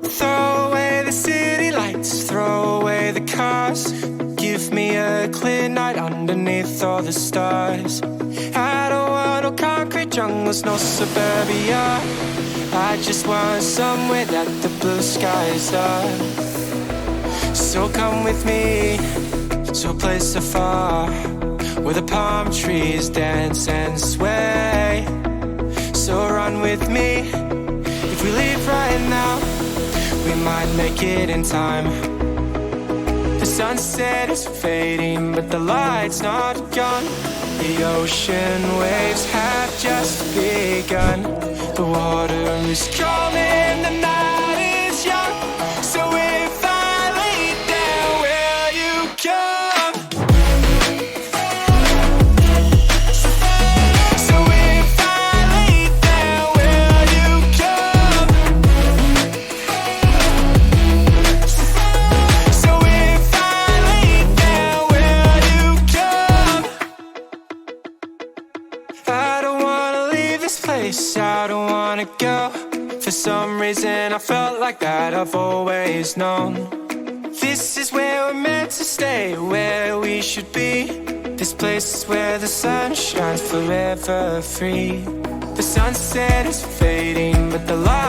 Throw away the city lights, throw away the cars. Give me a clear night underneath all the stars. I don't want no concrete jungles, no suburbia. I just want somewhere that the blue skies are. So come with me to a place so far, where the palm trees dance and sway. So run with me. If we leave right now, we might make it in time. The sunset is fading, but the light's not gone. The ocean waves have just begun. The water is calling, the night is young. So if I lay down, will you come? So if I lay down, will you come? So if I lay down, will you come? I don't wanna leave this place, I don't wanna go. For some reason I felt like that I've always known. This is where we're meant to stay, where we should be. This place is where the sun shines forever free. The sunset is fading, but the light